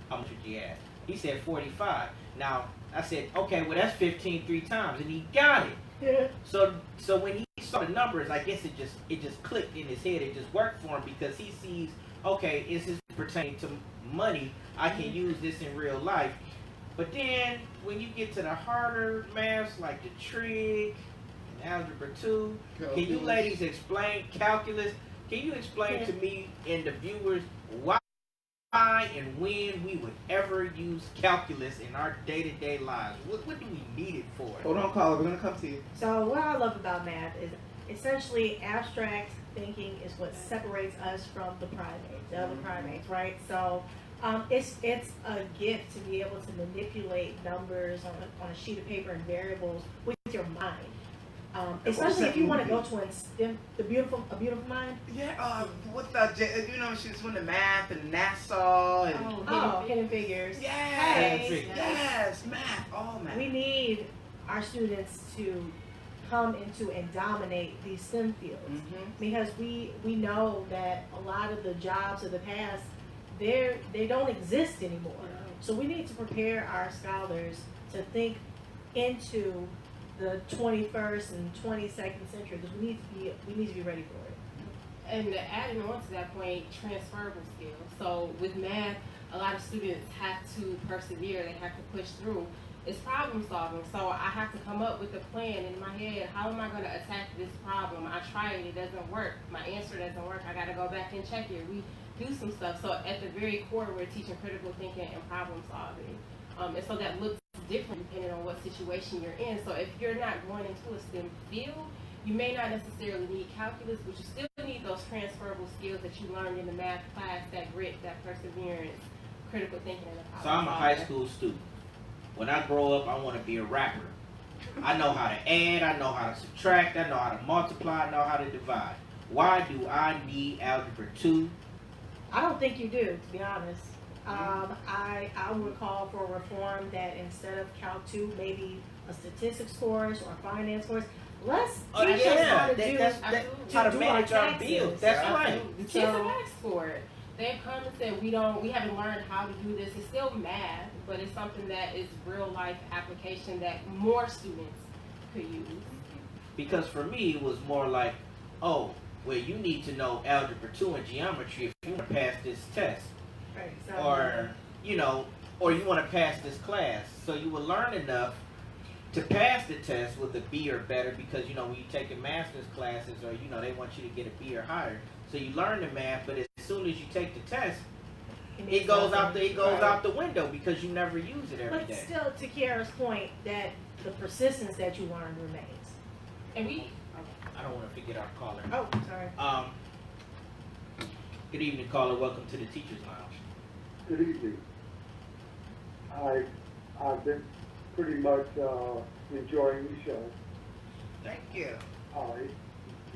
how much would you have? He said 45. Now, I said, okay, well that's 15 3 times, and he got it. Yeah. So when he saw the numbers, I guess it just clicked in his head. It just worked for him because he sees, okay, is this pertaining to money? I can use this in real life. But then when you get to the harder maths like the trig and algebra 2, can you ladies explain calculus? Can you explain to me and the viewers why and when we would ever use calculus in our day-to-day lives? What do we need it for? Hold on, caller. We're going to come to you. So what I love about math is essentially abstract thinking is what separates us from the primates, the other primates, right? So It's a gift to be able to manipulate numbers on a sheet of paper and variables with your mind. Especially if you want to go to a beautiful mind. Yeah, with the, you know, she was doing the math and Nassau and Hidden Figures. Yes, Hey, yes, math, all math. We need our students to come into and dominate these STEM fields, because we know that a lot of the jobs of the past, they don't exist anymore. So we need to prepare our scholars to think into the 21st and 22nd century, because we need to be ready for it. And adding on to that point, transferable skills. So with math, a lot of students have to persevere, they have to push through. It's problem solving, so I have to come up with a plan in my head. How am I going to attack this problem? I try it, it doesn't work. My answer doesn't work. I got to go back and check it. We do some stuff. So at the very core, we're teaching critical thinking and problem solving. And so that looks different depending on what situation you're in. So if you're not going into a STEM field, you may not necessarily need calculus, but you still need those transferable skills that you learned in the math class, that grit, that perseverance, critical thinking, and the problem So I'm a solving. high school student. When I grow up, I want to be a rapper. I know how to add, I know how to subtract, I know how to multiply, I know how to divide. Why do I need Algebra 2? I don't think you do, to be honest. I would call for a reform that instead of Cal 2, maybe a statistics course or a finance course. Let's teach us how to do how to manage our bills. That's right. The kids have asked for it. They've come and said we haven't learned how to do this. It's still math, but it's something that is real life application that more students could use. Because for me, it was more like, oh, well, you need to know Algebra 2 and geometry if you want to pass this test. Right, so Or, you know, or you want to pass this class. So you will learn enough to pass the test with a B or better, because, you know, when you're taking master's classes, or, you know, they want you to get a B or higher. So you learn the math, but as soon as you take the test, it goes out the window because you never use it every but day. still, to Kiara's point, that the persistence that you learn remains. And we I don't want to forget our caller. Oh, sorry. Good evening, caller. Welcome to the Teachers Lounge. Good evening. I've been pretty much enjoying the show. Thank you. All right.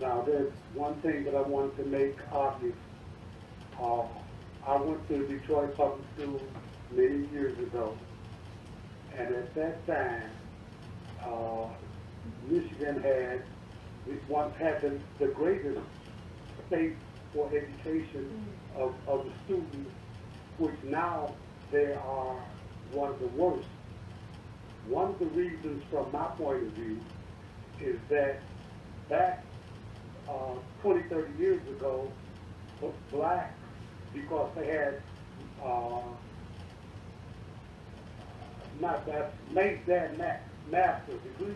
Now, there's one thing that I wanted to make obvious. I went to Detroit Public Schools many years ago, and at that time, Michigan had the greatest state for education of the students, which now they are one of the worst. One of the reasons from my point of view is that back 20, 30 years ago, blacks, because they had master's degrees,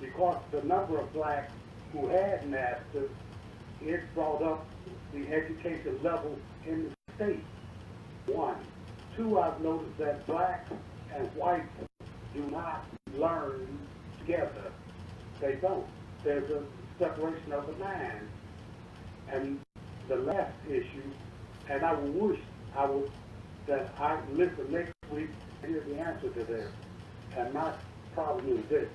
because the number of blacks who had masters, it brought up the education level in the state. One. Two, I've noticed that blacks and whites do not learn together. They don't. There's a separation of the mind. And the last issue, and I wish that I listen next week and hear the answer to this. And my problem is this.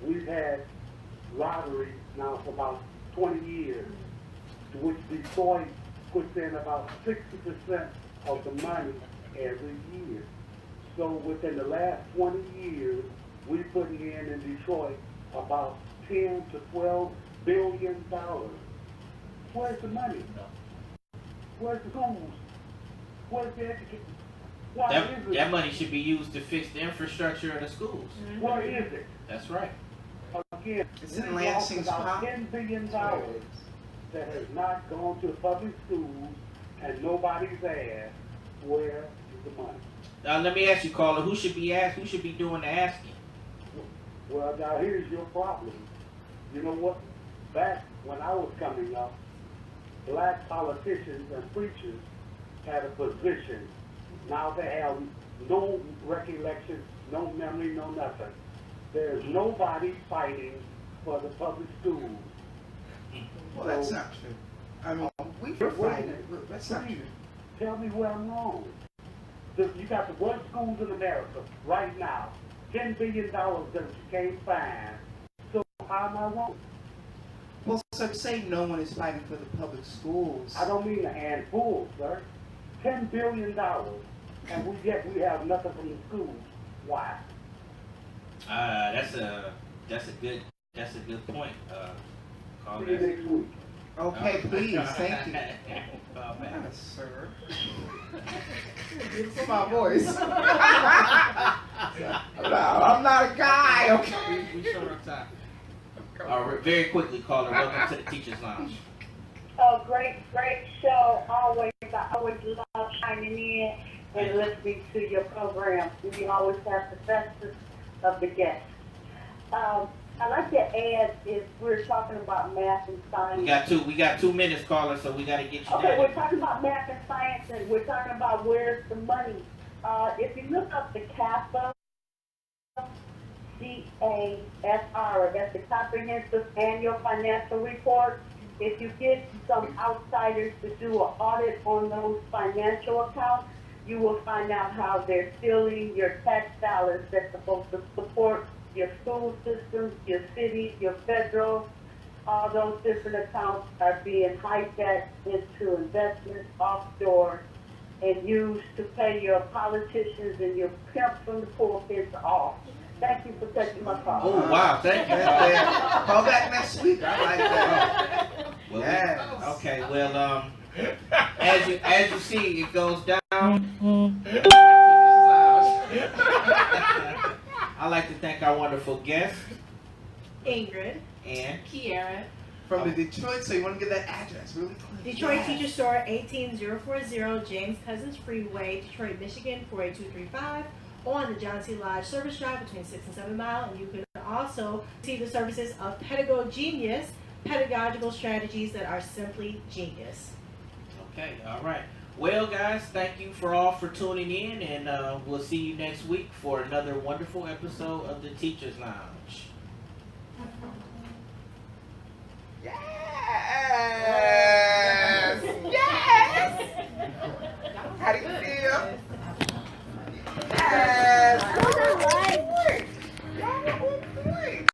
We've had lottery now for about 20 years, to which Detroit puts in about 60% of the money every year. So within the last 20 years, we're putting in Detroit about 10 to 12 billion dollars. Where's the money? Where's the schools? Where's the education? That money should be used to fix the infrastructure of the schools. Where is it? That's right. Again, It's in we lost Lansing's about pocket. $10 billion that has not gone to the public schools, and nobody's asked, where is the money? Now let me ask you, caller, who should be doing the asking? Well, now here's your problem. You know what? Back when I was coming up, black politicians and preachers had a position. Now they have no recollection, no memory, no nothing. There's nobody fighting for the public schools. Well, that's not true. I mean, we were fighting. That's not true. tell me where I'm wrong. You got the worst schools in America right now. $10 billion that you can't find. So how am I wrong? Well, sir, to say no one is fighting for the public schools. I don't mean a handful, sir. $10 billion, and we have nothing from the schools. Why? That's a good point. See you next week. Okay, please, thank you. Oh, man. Yes, sir. For my voice. I'm not a guy, okay? We short on time. Very quickly, caller, welcome to the Teachers Lounge. Oh, great show. Always, I always love chiming in and listening to your program. You always have the bestest of the guests. I'd like to add, if we're talking about math and science. We got 2 minutes, caller, so we got to get you Okay, down. we're talking about math and science, and we're talking about where's the money. If you look up the CASA, CASR, that's the Comprehensive Annual Financial Report. If you get some outsiders to do an audit on those financial accounts, you will find out how they're stealing your tax dollars that's supposed to support your school systems, your cities, your federal. All those different accounts are being hijacked into investments offshore and used to pay your politicians and your pimps from the pulpits off. Thank you for taking my call. Oh, wow, thank you. Call back next week. I like that. Well, Yes. Okay, well, as you see, it goes down. I'd like to thank our wonderful guests, Ingrid. and Kiara. From the Detroit, so you want to get that address really quick. Detroit Yes. Teacher Store, 18040 James Cousins Freeway, Detroit, Michigan, 48235, on the John C. Lodge Service Drive between 6 and 7 Mile. And you can also see the services of Pedagogue Genius, pedagogical strategies that are simply genius. okay, all right. Well, guys, thank you for tuning in, and we'll see you next week for another wonderful episode of the Teachers Lounge.